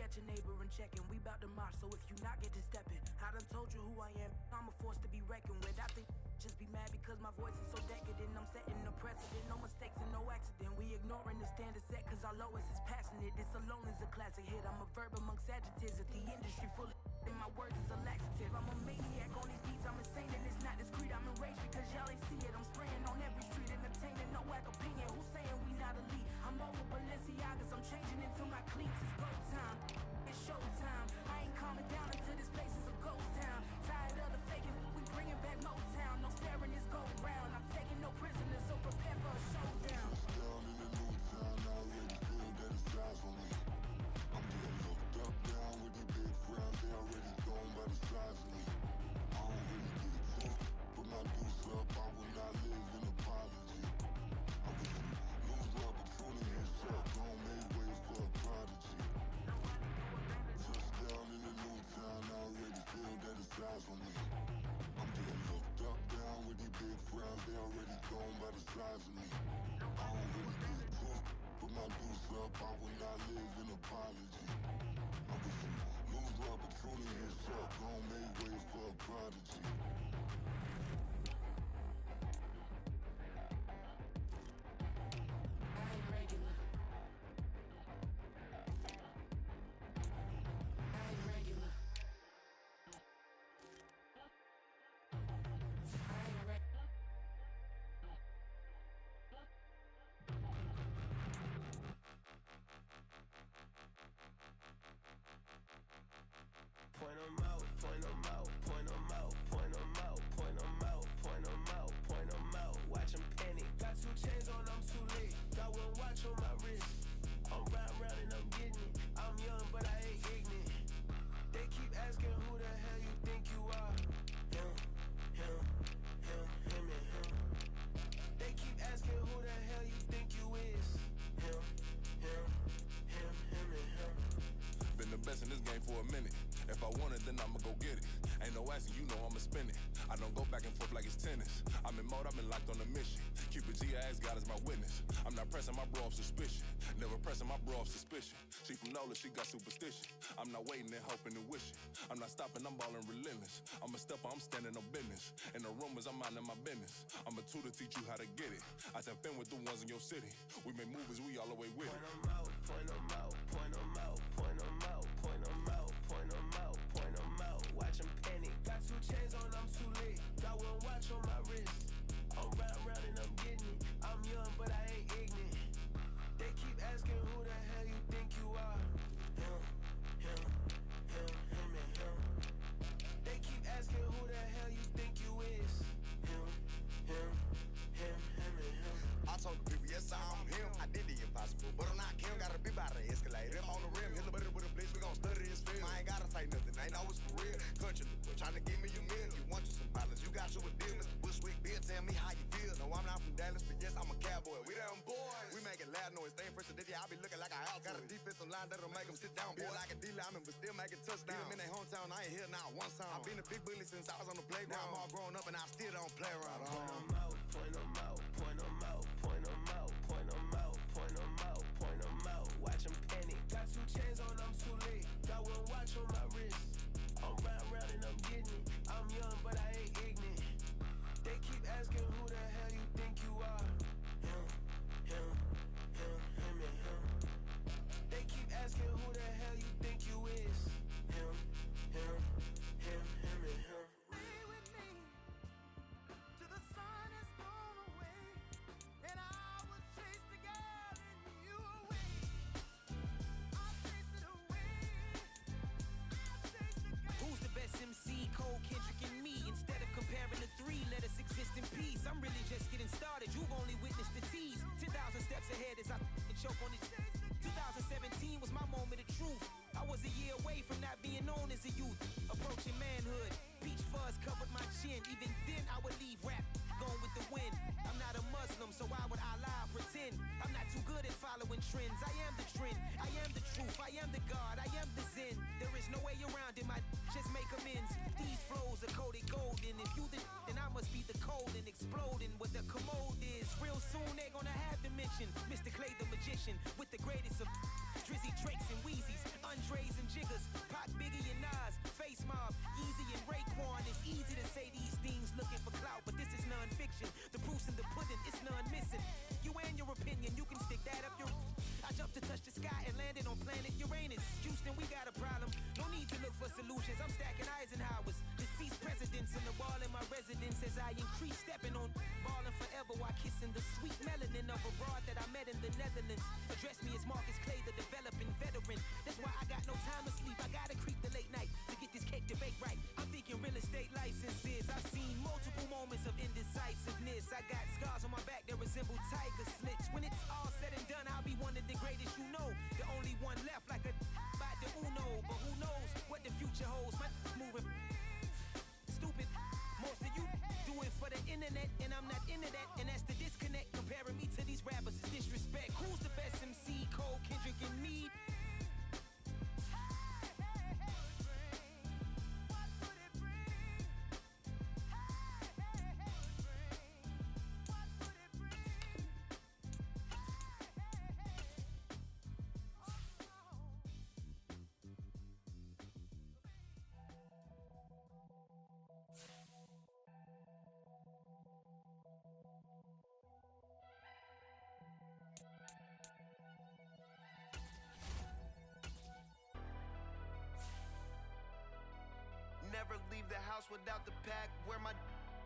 at your neighbor and checking. We bout to march, so if you not get to stepping. I done told you who I am. I'm a force to be reckoned with. I think just be mad because my voice is so decadent. I'm setting the precedent, no mistakes and no accident. We ignoring the standard set cause our lowest is passionate. This alone is a classic hit. I'm a verb amongst adjectives at the industry full of and my words is a laxative. I'm a maniac on these beats, I'm insane and it's not discreet. I'm enraged because y'all ain't see it. I'm spraying on every street, entertaining, no whack opinion. Who's saying we not elite? I'm over Balenciagas, I'm changing into my cleats. It's go time, it's show time. I ain't calming down until this place is a ghost town. Tired of the faking, we bringing back Motown. No staring, this go round. I'm taking no prisoners, so prepare for a showdown. Down in the new town, I already feel that it's eyes on me. I'm getting looked up, down with the big frowns. They already gone by the size of me. I don't really get it took. Put my deuce up, I will not live in apology. I wish you lose the opportunity and suck. Don't make way for a prodigy. Touchdown in the new town, I already feel that it's eyes on me. I'm getting looked up, down with the big frowns. They already gone by the size of me. I don't really get it took. Put my deuce up, I will not live in apology. I wish you lose the opportunity and suck. Don't make way for a prodigy. Point 'em out, point 'em out, point 'em out, point 'em out, point 'em out, point 'em out, point 'em out. Watch 'em panic. Got 2 chains on, I'm too late. Got 1 watch on my wrist. I'm round and I'm getting it. I'm young, but I ain't ignorant. They keep asking who the hell you think you are. Him, and him. They keep asking who the hell you think you is. Him, and him. Been the best in this game for a minute. If I want it, then I'ma go get it. Ain't no asking, you know I'ma spin it. I don't go back and forth like it's tennis. I'm in mode, I've been locked on a mission. Cupid G, I ask God as my witness. I'm not pressing my bro off suspicion. Never pressing my bro off suspicion. She from Nola, she got superstition. I'm not waiting and hoping and wishing. I'm not stopping, I'm ballin' relentless. I'm a stepper, I'm standing on business. In the rumors, I'm minding my business. I'm a tutor, teach you how to get it. I tap in with the ones in your city. We make movies, we all the way with it. Point 'em out, point 'em out, point 'em out, point 'em out, point 'em out, point 'em out, point 'em out. Watch 'em panic. Got 2 chains on, I'm too late. Got 1 watch on my wrist. I'm round and I'm getting it. I'm young, but I ain't ignorant. They keep asking who the hell you think you are. Him, and him. They keep asking who the hell you think you is. Him, and him. I told the people, yes, I'm him. I did the impossible, but I'm not Kim. Gotta be by the escalator. If on the rim, hit the butter with a blitz, we gon' study this film. I ain't gotta say nothing, ain't always for real. Country, tryna give me a meal. You want you some violence, you got you a deal. Mr. Bushwick, Bill, tell me how you feel. No, I'm not from Dallas, but yes, I'm a cowboy. We them boys. We making loud noise, staying fresh to this, I be looking like a house. Got a defensive line that'll make them sit down. Boy, like a D-lineman, but still making touchdowns. Beat them in their hometown, I ain't here not one time. I've been a big bully since I was on the playground. Now I'm all grown up and I still don't play around. Point 'em out, point 'em out, point 'em out, point 'em out, point 'em out, point 'em out, point 'em out. Watch 'em panic. Got 2 chains on, I'm too late. Got 1 watch on my wrist. I'm round and I'm getting it. I'm young, but I ain't ignorant. They keep asking who the hell you think you are. Him, and him. They keep asking who the hell you think you is. Him, and him. Stay with me till the sun is gone away, and I will chase the girl in you away. I'll chase it away. I'll chase the girl. Who's the best MC? Cole, Kendrick, and me. Instead of comparing the 3, let us exist in peace. I'm really just getting started. You've only witnessed the tease. 10,000 steps ahead as I choke on this. 2017 was my moment of truth. I was a year away from not being known as a youth. Approaching manhood, peach fuzz covered my chin. Even then I would leave rap going with the wind. I'm not a Muslim, so why would I lie or pretend? I'm not too good at following trends. I am the trend, I am the truth, I am the God, I am the Zen. There is no way around it, my just make amends. These flows are coated golden. If you then I must be the cold and exploding. What the commode is, real soon they're gonna have to mention Mr. Clay the magician with the greatest of Drizzy, Drakes, and Wheezies, Andres Jesus, Pac, Biggie, and Nas, Face Mob, Yeezy, and Raekwon. It's easy to say these things looking for clout, but this is non-fiction. The proof's in the pudding, it's none missing. You and your opinion, you can stick that up your... I jumped to touch the sky and landed on planet Uranus. Houston, we got a problem. No need to look for solutions. I'm stacking Eisenhowers. Deceased presidents in the wall in my residence as I increase stepping on ballin' forever while kissing the sweet melanin of a broad that I met in the Netherlands. Address me as Marcus Clay, the developing veteran. That's why I got no time to sleep. I gotta creep the late night to get this cake debate right. I'm thinking real estate licenses. I've seen multiple moments of indecisiveness. I got scars on my back that resemble tiger slits. When it's all said and done, I'll be one of the greatest you know. The only one left like a by the Uno. But who knows what the future holds? My moving stupid. Most of you do it for the internet, and I'm not into that. And that's the disconnect. Comparing me to these rappers is disrespect. Who's the best MC? Cole, Kendrick, and me? Never leave the house without the pack. Where my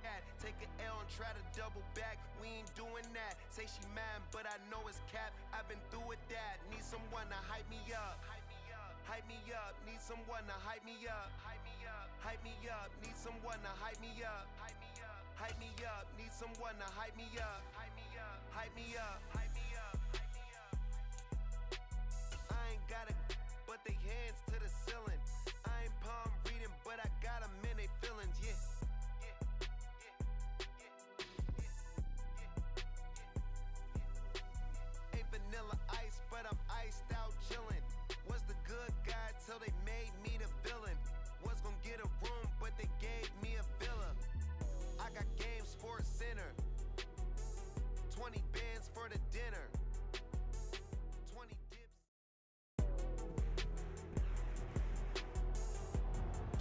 at? Take an L and try to double back. We ain't doing that. Say she mad, but I know it's cap. I've been through with that. Need someone to hype me up. Hype me up. Need someone to hype me up. Hype me up. Need someone to hype me up. Hype me up. Need someone to hype me up. Hype me up. I ain't got it, but they hands to the ceiling. I ain't palm reading, but I got them in they feelings, yeah. Ain't vanilla ice, but I'm iced out chillin'. Was the good guy till they made me the villain. Was gonna get a room, but they gave me a villa. I got Game Sports Center. 20 bands for the dinner. 20 dips.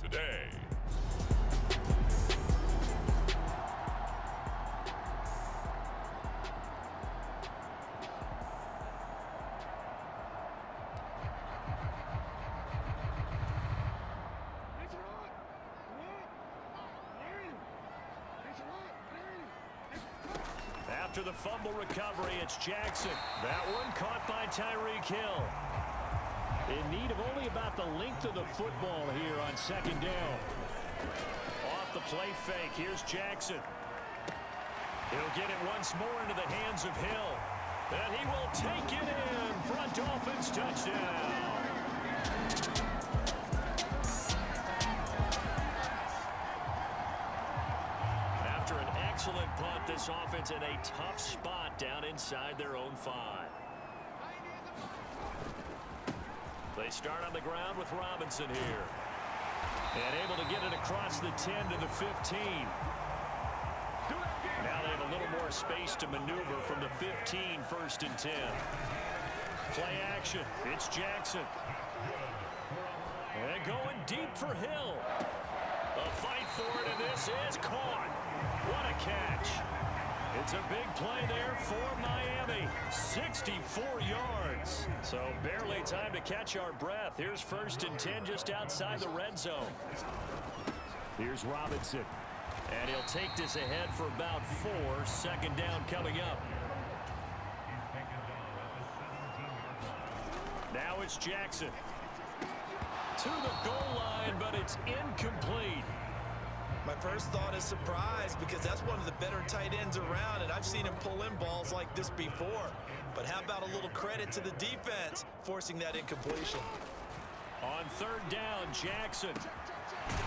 Today. After the fumble recovery, it's Jackson. That one caught by Tyreek Hill. In need of only about the length of the football here on second down. Off the play fake, here's Jackson. He'll get it once more into the hands of Hill. And he will take it in for a Dolphins touchdown. After an excellent punt, this offense in a tough spot down inside their own 5. They start on the ground with Robinson here. And able to get it across the 10 to the 15. Now they have a little more space to maneuver from the 15, 1st and 10. Play action. It's Jackson. And going deep for Hill. A fight for it, and this is caught. What a catch. It's a big play there for Miami. 64 yards. So barely time to catch our breath. Here's 1st and 10 just outside the red zone. Here's Robinson. And he'll take this ahead for about 4. 2nd down coming up. Now it's Jackson. To the goal line, but it's incomplete. My first thought is surprise because that's one of the better tight ends around, and I've seen him pull in balls like this before. But how about a little credit to the defense forcing that incompletion? On 3rd down, Jackson.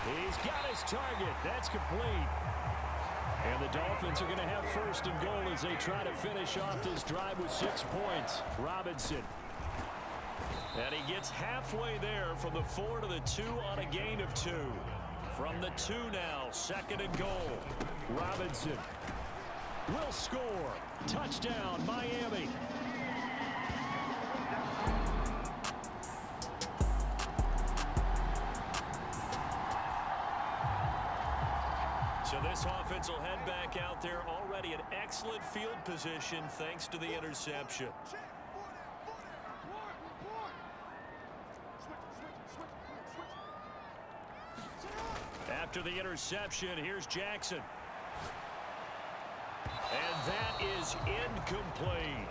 He's got his target. That's complete. And the Dolphins are going to have 1st and goal as they try to finish off this drive with 6 points. Robinson. And he gets halfway there from the 4 to the 2 on a gain of 2. From the 2 now, 2nd and goal. Robinson will score. Touchdown, Miami. Dolphins will head back out there, already in excellent field position thanks to the interception. After the interception, here's Jackson. And that is incomplete.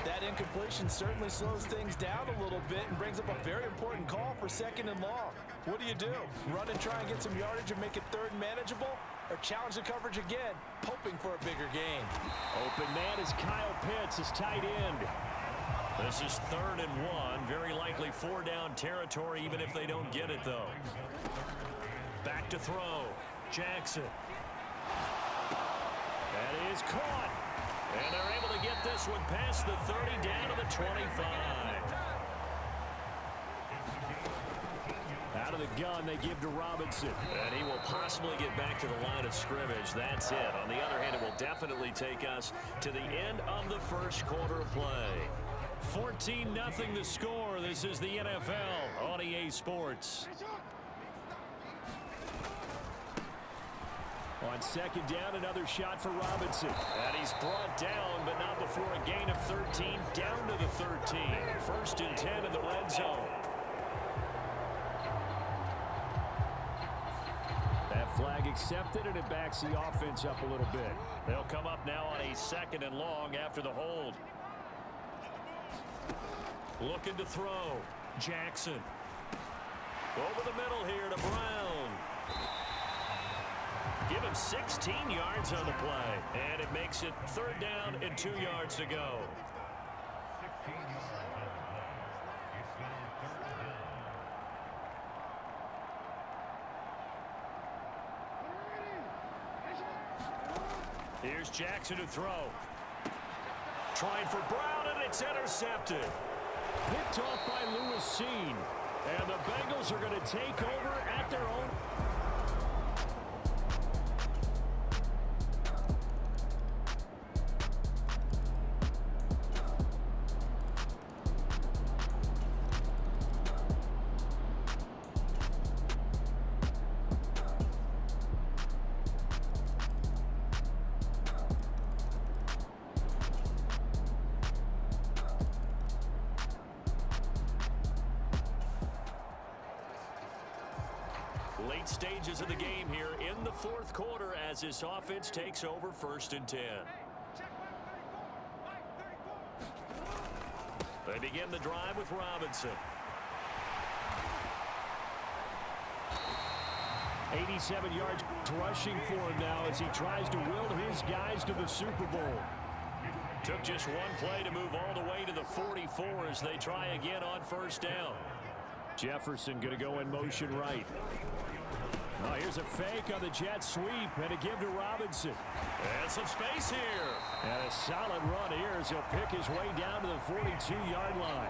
That incompletion certainly slows things down a little bit and brings up a very important call for 2nd and long. What do you do? Run and try and get some yardage and make it 3rd and manageable? Or challenge the coverage again, hoping for a bigger gain? Open man is Kyle Pitts, his tight end. This is 3rd and 1. Very likely 4-down territory, even if they don't get it, though. Back to throw. Jackson. That is caught. And they're able to get this one past the 30, down to the 25. Out of the gun, they give to Robinson. And he will possibly get back to the line of scrimmage. That's it. On the other hand, it will definitely take us to the end of the first quarter of play. 14-0 the score. This is the NFL on EA Sports. On 2nd down, another shot for Robinson. And he's brought down, but not before a gain of 13, down to the 13. 1st and 10 in the red zone. That flag accepted, and it backs the offense up a little bit. They'll come up now on a 2nd and long after the hold. Looking to throw. Jackson. Over the middle here to Brown. Give him 16 yards on the play. And it makes it 3rd down and 2 yards to go. Here's Jackson to throw. Trying for Brown, and it's intercepted. Picked off by Lewis Seen. And the Bengals are going to take over at their own. Late stages of the game here in the 4th quarter as this offense takes over 1st and 10. They begin the drive with Robinson. 87 yards rushing for him now as he tries to will his guys to the Super Bowl. Took just one play to move all the way to the 44 as they try again on 1st down. Jefferson going to go in motion right. Oh, here's a fake on the jet sweep, and a give to Robinson. And some space here. And a solid run here as he'll pick his way down to the 42-yard line.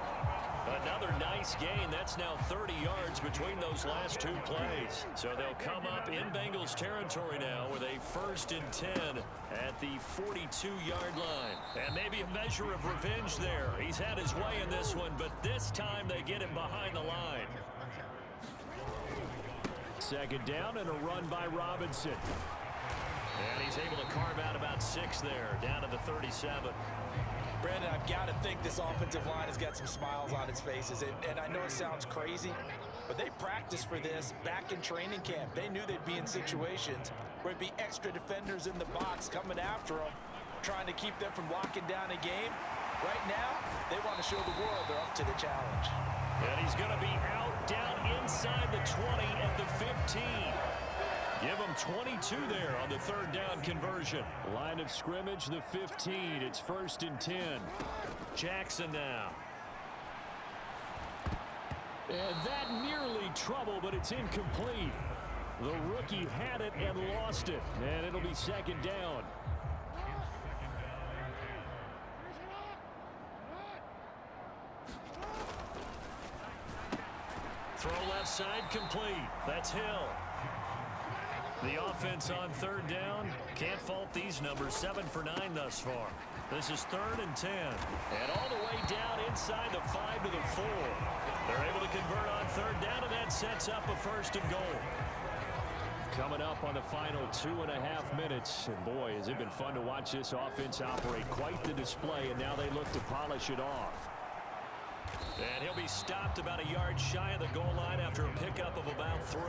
Another nice gain. That's now 30 yards between those last 2 plays. So they'll come up in Bengals territory now with a 1st and 10 at the 42-yard line. And maybe a measure of revenge there. He's had his way in this one, but this time they get him behind the line. 2nd down and a run by Robinson. And he's able to carve out about 6 there, down to the 37. Brandon, I've got to think this offensive line has got some smiles on its faces. And I know it sounds crazy, but they practiced for this back in training camp. They knew they'd be in situations where it'd be extra defenders in the box coming after them, trying to keep them from locking down a game. Right now, they want to show the world they're up to the challenge. And he's going to be out down inside the 20 at the 15. Give him 22 there on the 3rd down conversion. Line of scrimmage, the 15. It's 1st and 10. Jackson now. And that nearly trouble, but it's incomplete. The rookie had it and lost it. And it'll be 2nd down. Throw left side complete. That's Hill. The offense on 3rd down. Can't fault these numbers. 7 for 9 thus far. This is 3rd and 10. And all the way down inside the 5 to the 4. They're able to convert on 3rd down, and that sets up a 1st and goal. Coming up on the final 2.5 minutes. And boy, has it been fun to watch this offense operate. Quite the display, and now they look to polish it off. And he'll be stopped about a yard shy of the goal line after a pickup of about 3.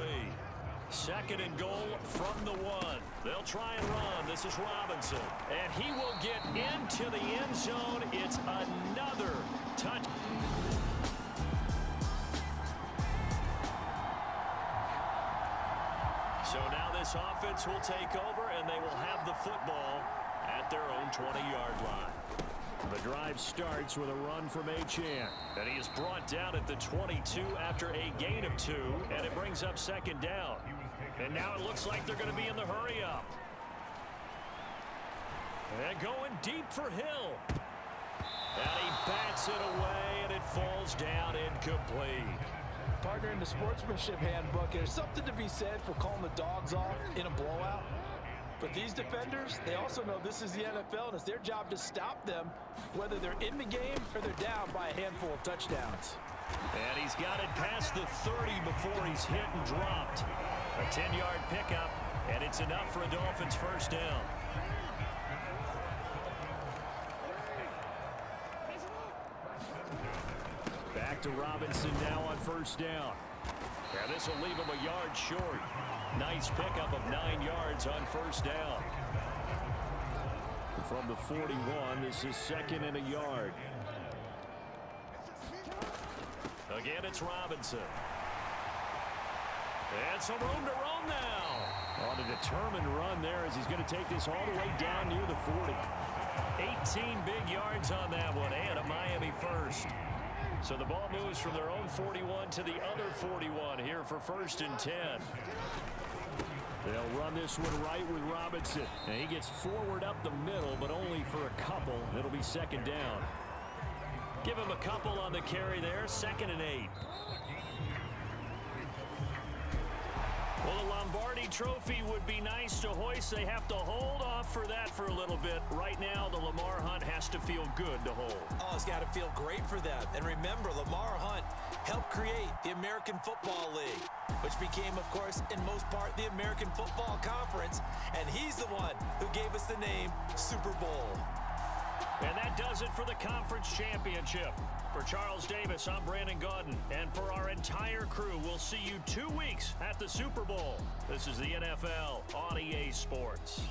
2nd and goal from the 1. They'll try and run. This is Robinson. And he will get into the end zone. It's another touch. So now this offense will take over, and they will have the football at their own 20-yard line. The drive starts with a run from Achane. And he is brought down at the 22 after a gain of 2, and it brings up 2nd down. And now it looks like they're going to be in the hurry-up. And going deep for Hill. And he bats it away, and it falls down incomplete. Partner, in the sportsmanship handbook, there's something to be said for calling the dogs off in a blowout. But these defenders, they also know this is the NFL, and it's their job to stop them, whether they're in the game or they're down by a handful of touchdowns. And he's got it past the 30 before he's hit and dropped. A 10-yard pickup, and it's enough for a Dolphins first down. Back to Robinson now on first down. And this will leave him a yard short. Nice pickup of 9 yards on first down. From the 41, this is 2nd and a yard. Again, it's Robinson. And some room to run now. On a determined run there as he's going to take this all the way down near the 40. 18 big yards on that one, and a Miami first. So the ball moves from their own 41 to the other 41 here for 1st and 10. They'll run this one right with Robinson. And he gets forward up the middle, but only for a couple. It'll be 2nd down. Give him a couple on the carry there. 2nd and 8. Well, the Lombardi Trophy would be nice to hoist. They have to hold off for that for a little bit. Right now, the Lamar Hunt has to feel good to hold. Oh, it's got to feel great for them. And remember, Lamar Hunt helped create the American Football League, which became, of course, in most part, the American Football Conference. And he's the one who gave us the name Super Bowl. And that does it for the conference championship. For Charles Davis, I'm Brandon Gaudin. And for our entire crew, we'll see you 2 weeks at the Super Bowl. This is the NFL on EA Sports.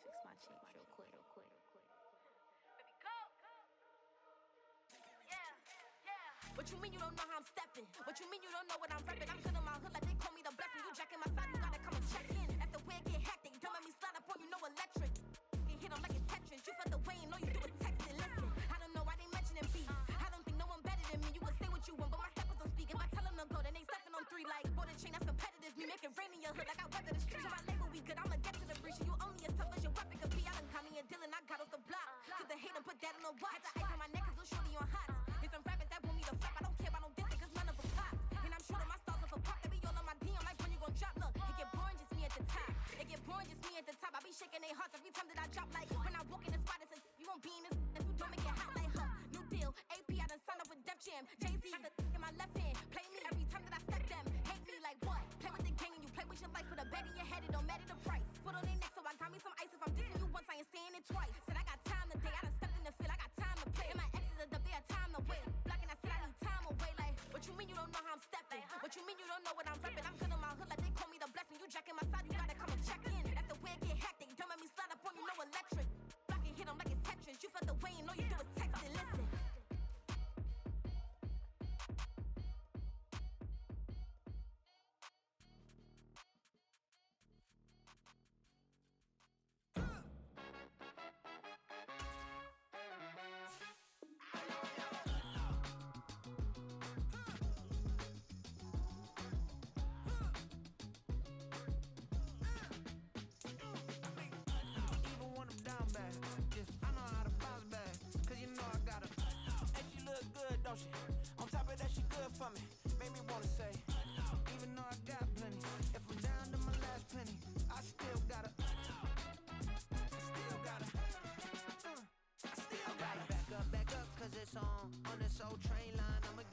Fix my cheek real quick. What you mean you don't know how I'm stepping? What you mean you don't know what I'm repping? I'm good in my hood like they call me the blessing. You jacking my side, you gotta come and check in. After where it get hectic, don't make me slide up on you, know electric. Get hit on like it's Tetris. You felt the way and all you do is text it. Listen, I don't know why they mentioning beef. I don't think no one better than me. You can say what you want, but my steppers don't speak. If I tell them to go, then they stepping on 3 like border chain. That's competitive. Me make it rain in your hood like I weather the streets. So my label we good. I'ma get to the breach. You only as tough as your weapon could be. I done caught me a deal and I got off the block. Took the hate and put that on the watch. Had the ice on my neck 'cause it's shorty on hot. There's some rappers that want me to flop. I don't care about no dissing 'cause none of them pop. And I'm shooting my stars off a pop. They be all on my DM like when you gon' drop. Look, it get boring just me at the top. It get boring just me at the top. I be shaking their hearts every time that I drop. Like when I walk in the spot, it says you won't be in this if you don't make it hot like her. New deal, AP, I done signed up with Def Jam. Jay-Z got the in my left hand. Play me every time that I step them. Hate me like what? Play with the gang and you play with your life. Put a bet in your head, it don't matter the price. Foot on their neck, so I got me some ice. If I'm dissing you once, I ain't saying it twice. Said I got time today, I done stepped in the field, I got time to play. And my exes are up there, time to wait. Blocking, I said I need time away. Like, what you mean you don't know how I'm stepping? What you mean you don't know what I'm repping? I'm good in my hood like they call me the blessing. You jacking my side, you gotta come and check in. That's the way it get hectic. Don't make me slide up on you, know electric. Blocking, hit them like it's Tetris. You felt the way and all you do is text it. Listen.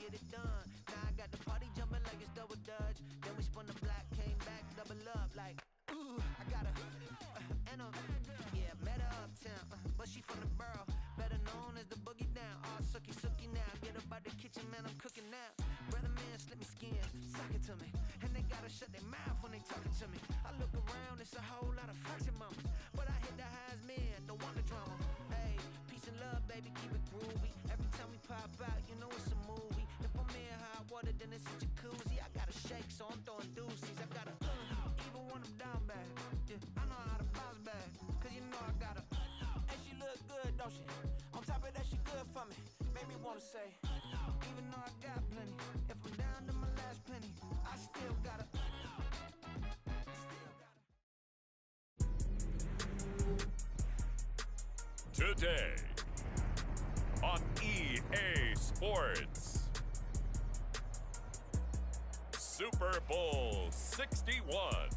get it done. Now I got the party jumping like it's double dutch. Then we spun the block, came back, double up like, ooh, I got a, and a, yeah, met her uptown, but she from the borough, better known as the boogie down. All sookie now, get up out the kitchen, man, I'm cooking now. Brother man, slip me skin, suck it to me, and they gotta shut their mouth when they talking to me. I look around, it's a whole lot of foxy mamas, but I hit the highs, man, don't want the drama. Hey, peace and love, baby, keep it groovy. Every time we pop out, you know it's a movie. If I'm in hot water, then it's a jacuzzi. I gotta shake, so I'm throwing deuces. I gotta even when I'm down bad. Yeah, I know how to bounce back, cause you know I gotta. And she look good, don't she? On top of that, she good for me. Made me wanna say, Even though I got plenty, if I'm down to my last penny, I still gotta. Today on EA Sports, Super Bowl 61.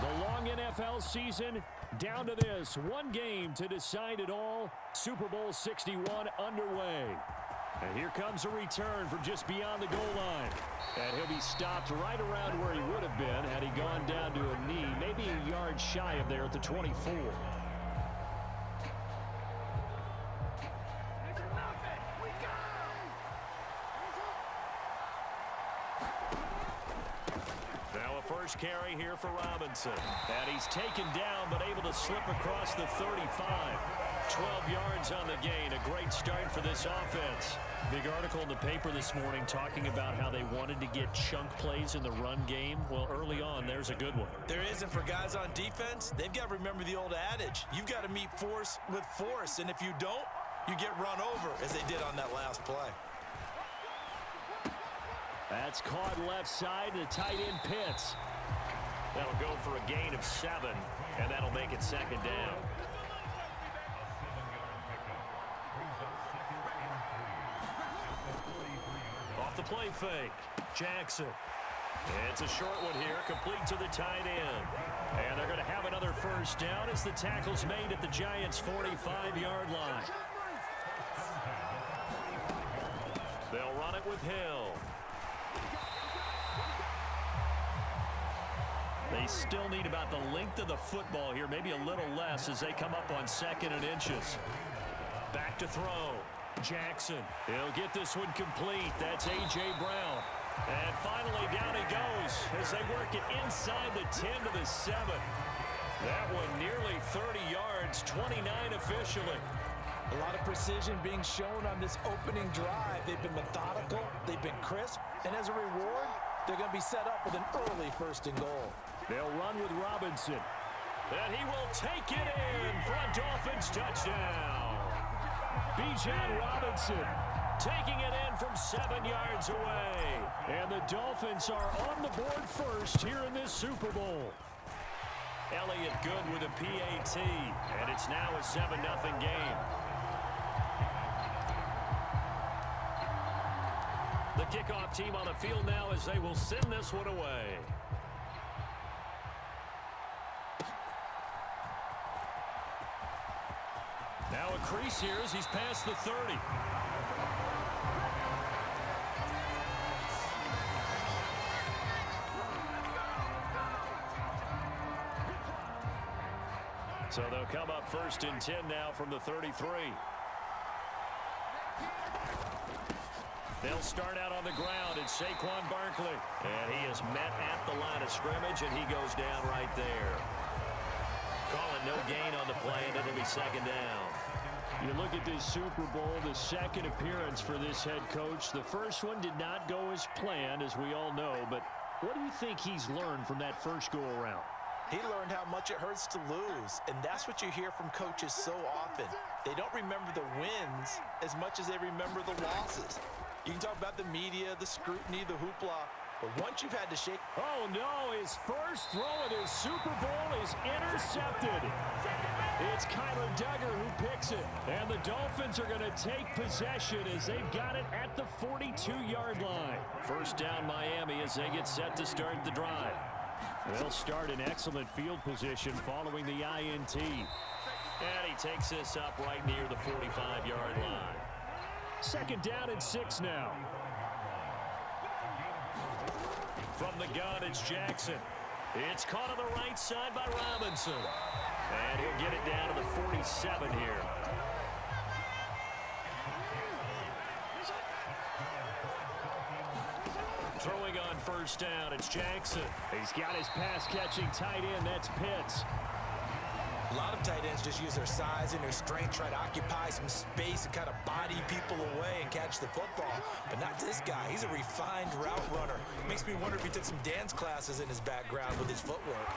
The long NFL season down to this. One game to decide it all. Super Bowl 61 underway. And here comes a return from just beyond the goal line. And he'll be stopped right around where he would have been had he gone down to a knee, maybe a yard shy of there at the 24. First carry here for Robinson. And he's taken down, but able to slip across the 35. 12 yards on the gain. A great start for this offense. Big article in the paper this morning talking about how they wanted to get chunk plays in the run game. Well, early on, there's a good one. There isn't for guys on defense. They've got to remember the old adage. You've got to meet force with force, and if you don't, you get run over, as they did on that last play. That's caught left side. The tight end Pitts. That'll go for a gain of 7, and that'll make it second down. Off the play fake. Jackson. It's a short one here, complete to the tight end. And they're going to have another first down as the tackle's made at the Giants' 45-yard line. They'll run it with Hill. They still need about the length of the football here, maybe a little less as they come up on 2nd and inches. Back to throw. Jackson. He'll get this one complete. That's A.J. Brown. And finally down he goes as they work it inside the 10 to the 7. That one nearly 30 yards, 29 officially. A lot of precision being shown on this opening drive. They've been methodical, they've been crisp, and as a reward, they're going to be set up with an early 1st and goal. They'll run with Robinson. And he will take it in for a Dolphins touchdown. Bijan Robinson taking it in from 7 yards away. And the Dolphins are on the board first here in this Super Bowl. Elliott good with a PAT. And it's now a 7-0 game. The kickoff team on the field now as they will send this one away. Now a crease here as he's past the 30. So they'll come up 1st and 10 now from the 33. They'll start out on the ground. It's Saquon Barkley. And he is met at the line of scrimmage, and he goes down right there. Calling no gain on the play, and it'll be 2nd down. You look at this Super Bowl, the 2nd appearance for this head coach. The first one did not go as planned, as we all know. But what do you think he's learned from that first go-around? He learned how much it hurts to lose, and that's what you hear from coaches so often. They don't remember the wins as much as they remember the losses. You can talk about the media, the scrutiny, the hoopla, but once you've had to shake... Oh, no, his first throw of his Super Bowl is intercepted. It's Kyler Duggar who picks it. And the Dolphins are going to take possession as they've got it at the 42-yard line. First down Miami as they get set to start the drive. They'll start in excellent field position following the INT. And he takes this up right near the 45-yard line. Second down and 6 now. From the gun, it's Jackson. It's caught on the right side by Robinson. And he'll get it down to the 47 here. Throwing on first down, it's Jackson. He's got his pass-catching tight end. That's Pitts. A lot of tight ends just use their size and their strength, try to occupy some space and kind of body people away and catch the football. But not this guy. He's a refined route runner. Makes me wonder if he took some dance classes in his background with his footwork.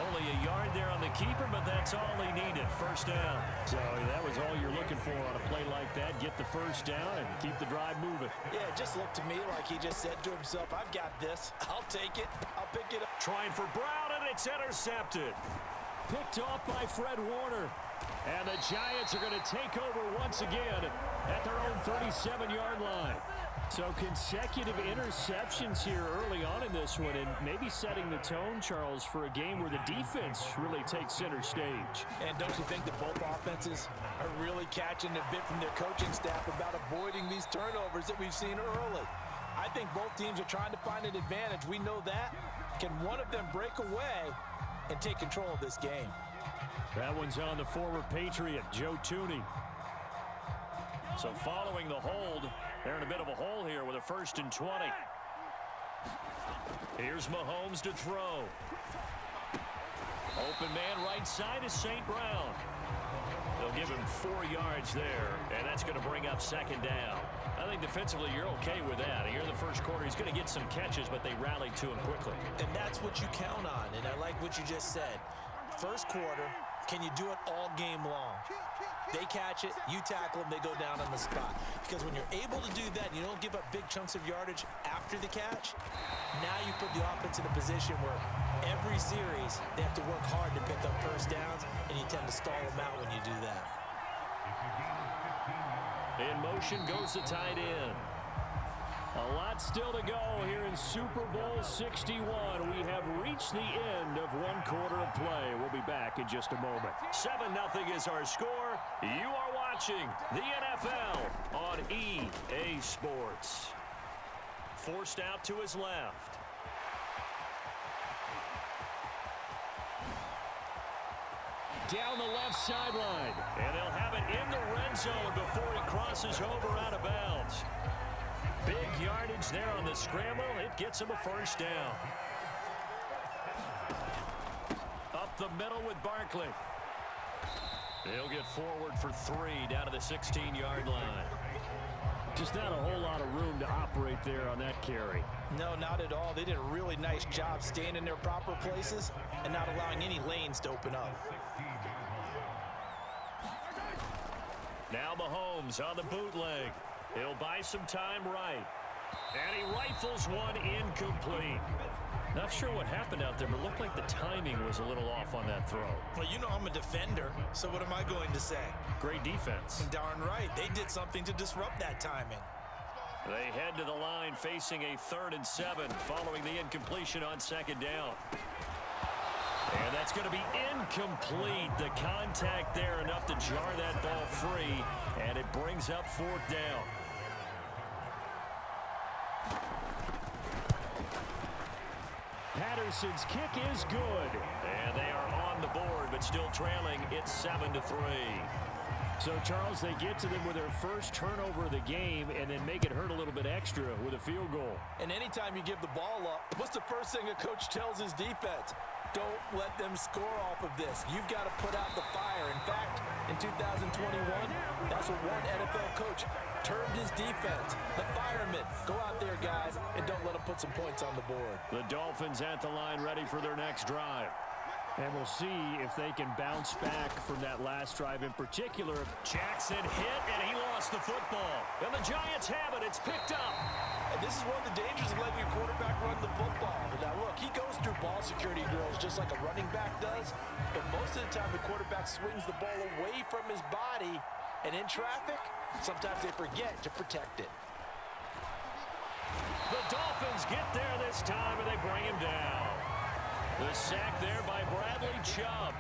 Only a yard there on the keeper, but that's all he needed. First down. So that was all you're looking for on a play like that. Get the first down and keep the drive moving. Yeah, it just looked to me like he just said to himself, I've got this. I'll take it. I'll pick it up. Trying for Brown, and it's intercepted. Picked off by Fred Warner. And the Giants are going to take over once again at their own 37-yard line. So consecutive interceptions here early on in this one, and maybe setting the tone, Charles, for a game where the defense really takes center stage. And don't you think that both offenses are really catching a bit from their coaching staff about avoiding these turnovers that we've seen early? I think both teams are trying to find an advantage. We know that. Can one of them break away and take control of this game? That one's on the former Patriot, Joe Tooney. So following the hold, they're in a bit of a hole here with a 1st and 20. Here's Mahomes to throw. Open man right side is St. Brown. They'll give him 4 yards there, and that's going to bring up second down. I think defensively you're okay with that. Here in the first quarter, he's going to get some catches, but they rallied to him quickly. And that's what you count on, and I like what you just said. First quarter, can you do it all game long? They catch it, you tackle them, they go down on the spot. Because when you're able to do that, and you don't give up big chunks of yardage after the catch, now you put the offense in a position where every series they have to work hard to pick up first downs, and you tend to stall them out when you do that. In motion goes the tight end. A lot still to go here in Super Bowl 61. We have reached the end of one quarter of play. We'll be back in just a moment. 7-0 is our score. You are watching the NFL on EA Sports. Forced out to his left. Down the left sideline. And they'll have it in the red zone before he crosses over out of bounds. Big yardage there on the scramble. It gets him a first down. Up the middle with Barkley. He'll get forward for 3 down to the 16-yard line. Just not a whole lot of room to operate there on that carry. No, not at all. They did a really nice job staying in their proper places and not allowing any lanes to open up. Now Mahomes on the bootleg. He'll buy some time right. And he rifles one incomplete. Not sure what happened out there, but looked like the timing was a little off on that throw. Well, you know I'm a defender, so what am I going to say? Great defense. Darn right. They did something to disrupt that timing. They head to the line facing a 3rd and 7 following the incompletion on second down. And that's going to be incomplete. The contact there enough to jar that ball free, and it brings up 4th down. Patterson's kick is good. And they are on the board, but still trailing. It's 7-3. So, Charles, they get to them with their first turnover of the game and then make it hurt a little bit extra with a field goal. And anytime you give the ball up, what's the first thing a coach tells his defense? Don't let them score off of this. You've got to put out the fire. In fact, in 2021, that's what one NFL coach termed his defense. The firemen. Go out there, guys, and don't let them put some points on the board. The Dolphins at the line ready for their next drive. And we'll see if they can bounce back from that last drive in particular. Jackson hit, and he lost the football. And the Giants have it. It's picked up. And this is one of the dangers of letting your quarterback run the football. Now, look, he goes through ball security drills just like a running back does. But most of the time, the quarterback swings the ball away from his body. And in traffic, sometimes they forget to protect it. The Dolphins get there this time, and they bring him down. The sack there by Bradley Chubb.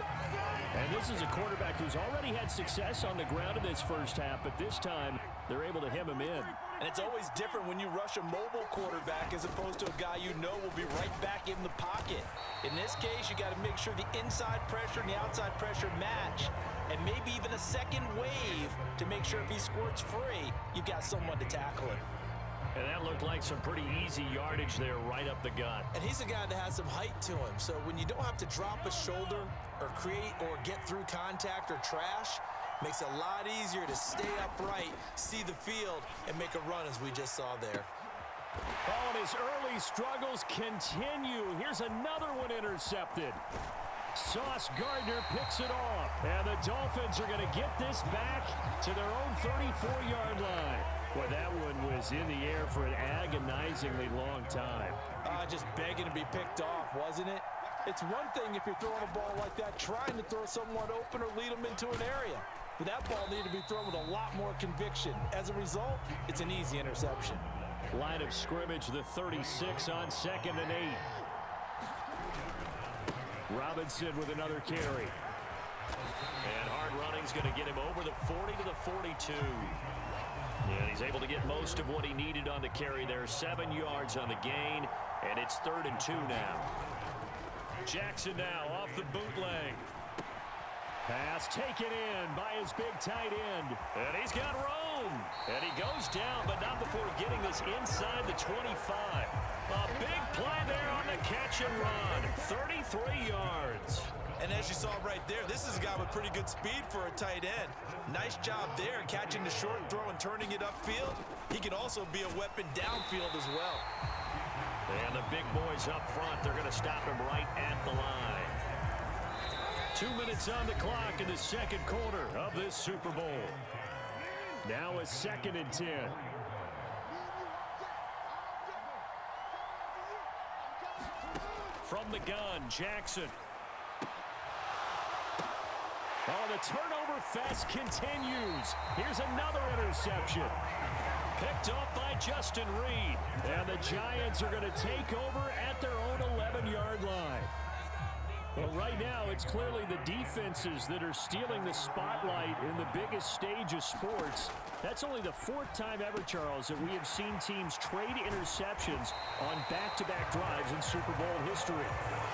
And this is a quarterback who's already had success on the ground in this first half, but this time they're able to hem him in. And it's always different when you rush a mobile quarterback as opposed to a guy you know will be right back in the pocket. In this case, you got to make sure the inside pressure and the outside pressure match, and maybe even a second wave to make sure if he squirts free, you've got someone to tackle him. And that looked like some pretty easy yardage there right up the gut. And he's a guy that has some height to him. So when you don't have to drop a shoulder or create or get through contact or trash, makes it a lot easier to stay upright, see the field, and make a run as we just saw there. Oh, and his early struggles continue. Here's another one intercepted. Sauce Gardner picks it off. And the Dolphins are going to get this back to their own 34-yard line. Well, that one was in the air for an agonizingly long time. Just begging to be picked off, wasn't it? It's one thing if you're throwing a ball like that, trying to throw someone open or lead them into an area. But that ball needed to be thrown with a lot more conviction. As a result, it's an easy interception. Line of scrimmage, the 36 on 2nd and 8. Robinson with another carry. And hard running's going to get him over the 40 to the 42. And he's able to get most of what he needed on the carry there. 7 yards on the gain, and it's 3rd and 2 now. Jackson now off the bootleg. Pass taken in by his big tight end. And he's got room. And he goes down, but not before getting this inside the 25. A big play there on the catch and run. 33 yards. And as you saw right there, this is a guy with pretty good speed for a tight end. Nice job there, catching the short throw and turning it upfield. He can also be a weapon downfield as well. And the big boys up front, they're going to stop him right at the line. 2 minutes on the clock in the second quarter of this Super Bowl. Now a 2nd and 10. From the gun, Jackson. Oh, the turnover fest continues. Here's another interception. Picked off by Justin Reed. And the Giants are going to take over at their own 11-yard line. Well, right now, it's clearly the defenses that are stealing the spotlight in the biggest stage of sports. That's only the 4th time ever, Charles, that we have seen teams trade interceptions on back-to-back drives in Super Bowl history.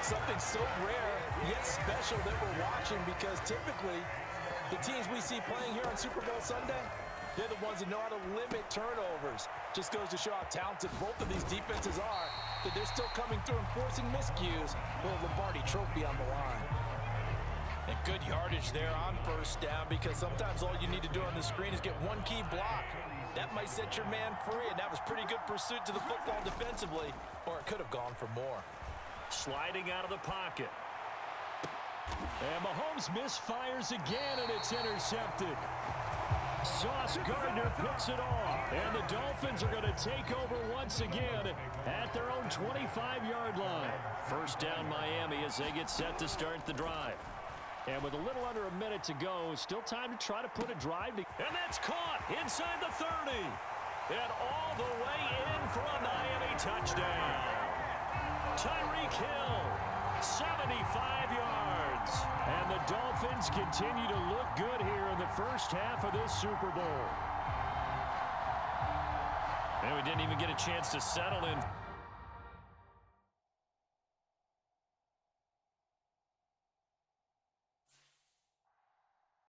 Something so rare, yet special that we're watching, because typically the teams we see playing here on Super Bowl Sunday, they're the ones that know how to limit turnovers. Just goes to show how talented both of these defenses are, that they're still coming through and forcing miscues with a Lombardi trophy on the line. And good yardage there on first down, because sometimes all you need to do on the screen is get one key block. That might set your man free, and that was pretty good pursuit to the football defensively, or it could have gone for more. Sliding out of the pocket. And Mahomes misfires again, and it's intercepted. Sauce Gardner picks it off, and the Dolphins are going to take over once again at their own 25-yard line. First down Miami as they get set to start the drive. And with a little under a minute to go, still time to try to put a drive together. And that's caught inside the 30. And all the way in for a Miami touchdown. Tyreek Hill, 75 yards. And the Dolphins continue to look good here in the first half of this Super Bowl. And we didn't even get a chance to settle in.